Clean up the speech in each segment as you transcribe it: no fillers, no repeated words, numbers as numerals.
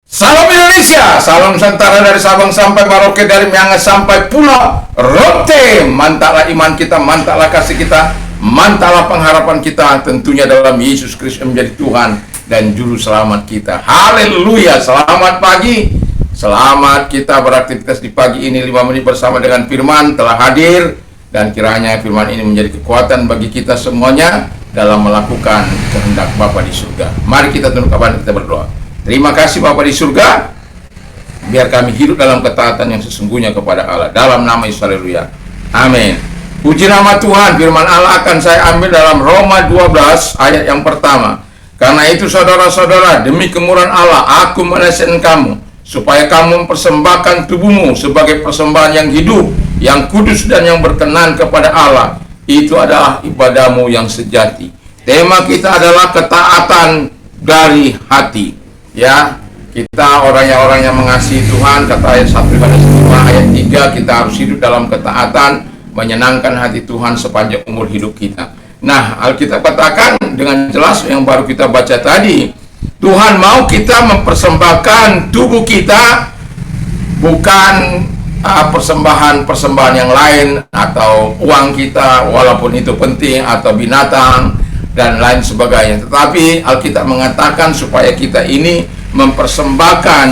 Salam Indonesia, salam Nusantara dari Sabang sampai Merauke, dari Miangas sampai Pulau Rote. Mantaplah iman kita, mantaplah kasih kita, mantaplah pengharapan kita tentunya dalam Yesus Kristus menjadi Tuhan dan Juru Selamat kita. Haleluya, selamat pagi, selamat kita beraktivitas di pagi ini 5 menit bersama dengan firman telah hadir. Dan kiranya firman ini menjadi kekuatan bagi kita semuanya dalam melakukan kehendak Bapa di surga. Mari kita tunduk kepala kita berdoa. Terima kasih Bapa di surga, biar kami hidup dalam ketaatan yang sesungguhnya kepada Allah. Dalam nama Yesus, haleluya. Amin. Puji nama Tuhan. Firman Allah akan saya ambil dalam Roma 12 ayat yang pertama. Karena itu saudara-saudara, demi kemurahan Allah, aku menasihatkan kamu, supaya kamu mempersembahkan tubuhmu sebagai persembahan yang hidup, yang kudus dan yang berkenan kepada Allah. Itu adalah ibadahmu yang sejati. Tema kita adalah ketaatan dari hati. Ya, kita orang yang mengasihi Tuhan, kata ayat 1 Yohanes 5 ayat 3, kita harus hidup dalam ketaatan, menyenangkan hati Tuhan sepanjang umur hidup kita. Nah, Alkitab katakan dengan jelas yang baru kita baca tadi, Tuhan mau kita mempersembahkan tubuh kita, bukan persembahan yang lain, atau uang kita walaupun itu penting, atau binatang dan lain sebagainya. Tetapi Alkitab mengatakan supaya kita ini mempersembahkan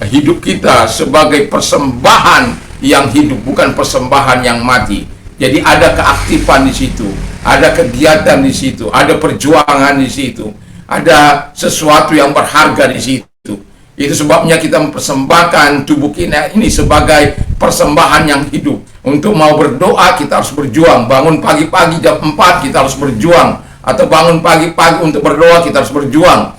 hidup kita sebagai persembahan yang hidup, bukan persembahan yang mati. Jadi ada keaktifan di situ, ada kegiatan di situ, ada perjuangan di situ, ada sesuatu yang berharga di situ. Itu sebabnya kita mempersembahkan tubuh kita ini sebagai persembahan yang hidup. Untuk mau berdoa kita harus berjuang. Bangun pagi-pagi jam 4 kita harus berjuang. Atau bangun pagi-pagi untuk berdoa kita harus berjuang.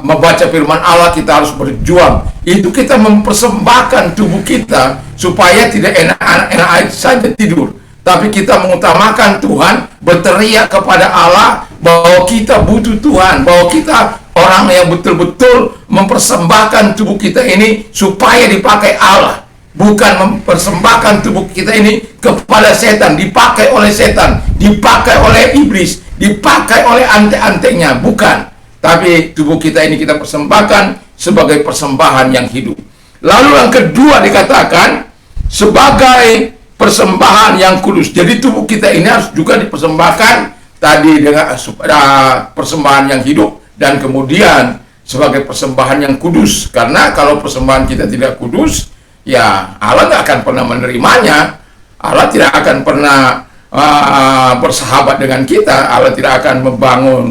Membaca firman Allah kita harus berjuang. Itu kita mempersembahkan tubuh kita supaya tidak enak-enak saja tidur, tapi kita mengutamakan Tuhan, berteriak kepada Allah bahwa kita butuh Tuhan, bahwa kita orang yang betul-betul mempersembahkan tubuh kita ini supaya dipakai Allah, bukan mempersembahkan tubuh kita ini kepada setan, dipakai oleh setan, dipakai oleh iblis, dipakai oleh ante-antenya, bukan. Tapi tubuh kita ini kita persembahkan sebagai persembahan yang hidup. Lalu yang kedua dikatakan sebagai persembahan yang kudus. Jadi tubuh kita ini harus juga dipersembahkan tadi dengan persembahan yang hidup, dan kemudian sebagai persembahan yang kudus. Karena kalau persembahan kita tidak kudus, ya Allah tidak akan pernah menerimanya. Allah tidak akan pernah bersahabat dengan kita. Allah tidak akan membangun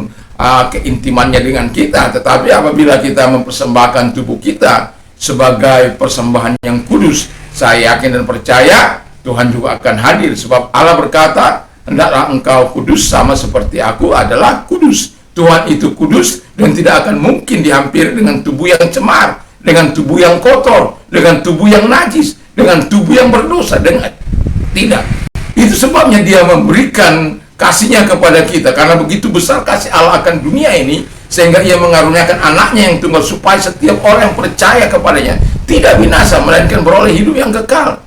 keintimannya dengan kita. Tetapi apabila kita mempersembahkan tubuh kita sebagai persembahan yang kudus, saya yakin dan percaya Tuhan juga akan hadir. Sebab Allah berkata, hendaklah engkau kudus sama seperti aku adalah kudus. Tuhan itu kudus dan tidak akan mungkin dihampiri dengan tubuh yang cemar, dengan tubuh yang kotor, dengan tubuh yang najis, dengan tubuh yang berdosa. Dengan tidak. Itu sebabnya dia memberikan kasihnya kepada kita, karena begitu besar kasih Allah akan dunia ini, sehingga ia mengaruniakan anaknya yang tunggal, supaya setiap orang yang percaya kepadanya tidak binasa, melainkan beroleh hidup yang kekal.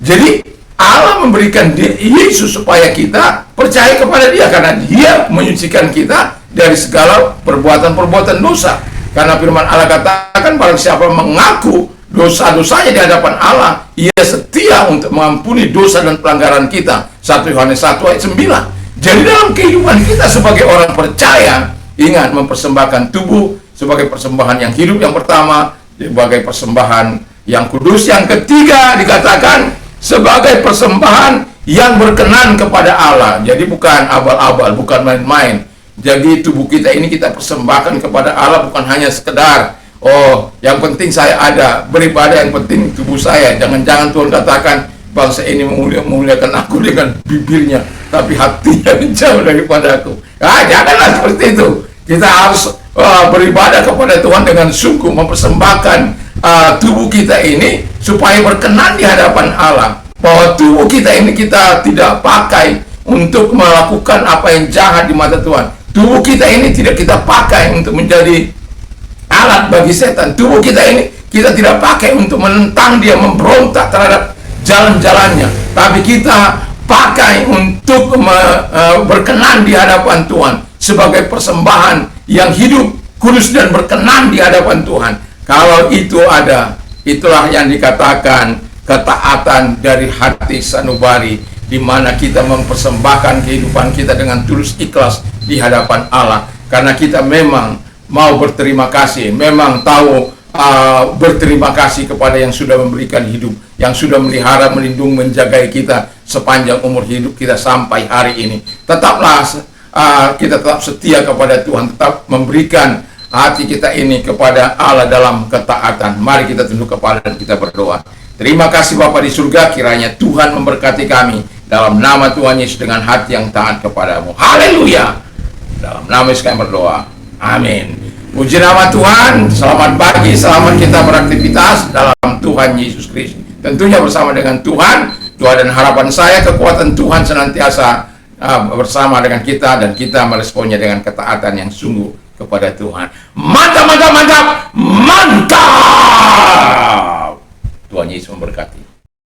Jadi Allah memberikan Yesus supaya kita percaya kepada dia, karena dia menyucikan kita dari segala perbuatan-perbuatan dosa. Karena firman Allah katakan, barang siapa mengaku dosa-dosanya di hadapan Allah, ia setia untuk mengampuni dosa dan pelanggaran kita. 1 Yohanes 1 ayat 9. Jadi dalam kehidupan kita sebagai orang percaya, ingat mempersembahkan tubuh sebagai persembahan yang hidup yang pertama, sebagai persembahan yang kudus. Yang ketiga dikatakan sebagai persembahan yang berkenan kepada Allah. Jadi bukan abal-abal, bukan main-main. Jadi tubuh kita ini kita persembahkan kepada Allah, bukan hanya sekedar, oh yang penting saya ada beribadah, yang penting tubuh saya. Jangan-jangan Tuhan katakan, bangsa ini memuliakan aku dengan bibirnya, tapi hatinya jauh daripada aku. Janganlah seperti itu. Kita harus beribadah kepada Tuhan dengan sungguh, mempersembahkan tubuh kita ini supaya berkenan di hadapan Allah. Bahwa tubuh kita ini kita tidak pakai untuk melakukan apa yang jahat di mata Tuhan. Tubuh kita ini tidak kita pakai untuk menjadi alat bagi setan. Tubuh kita ini kita tidak pakai untuk menentang dia, memberontak terhadap jalan-jalannya, tapi kita pakai untuk berkenan di hadapan Tuhan sebagai persembahan yang hidup, kudus dan berkenan di hadapan Tuhan. Kalau itu ada, itulah yang dikatakan ketaatan dari hati sanubari, di mana kita mempersembahkan kehidupan kita dengan tulus ikhlas di hadapan Allah. Karena kita memang mau berterima kasih, memang tahu berterima kasih kepada yang sudah memberikan hidup, yang sudah melihara, melindungi, menjagai kita sepanjang umur hidup kita sampai hari ini. Tetaplah kita tetap setia kepada Tuhan, tetap memberikan hati kita ini kepada Allah dalam ketaatan. Mari kita tunduk kepala dan kita berdoa. Terima kasih Bapa di surga, kiranya Tuhan memberkati kami dalam nama Tuhan Yesus dengan hati yang taat kepadamu. Haleluya. Dalam nama Yesus kami berdoa. Amin. Puji nama Tuhan. Selamat pagi, selamat kita beraktivitas dalam Tuhan Yesus Kristus. Tentunya bersama dengan Tuhan. Doa dan harapan saya, kekuatan Tuhan senantiasa bersama dengan kita, dan kita meresponnya dengan ketaatan yang sungguh kepada Tuhan. Mantap, mantap, mantap, mantap. Tuhan Yesus memberkati.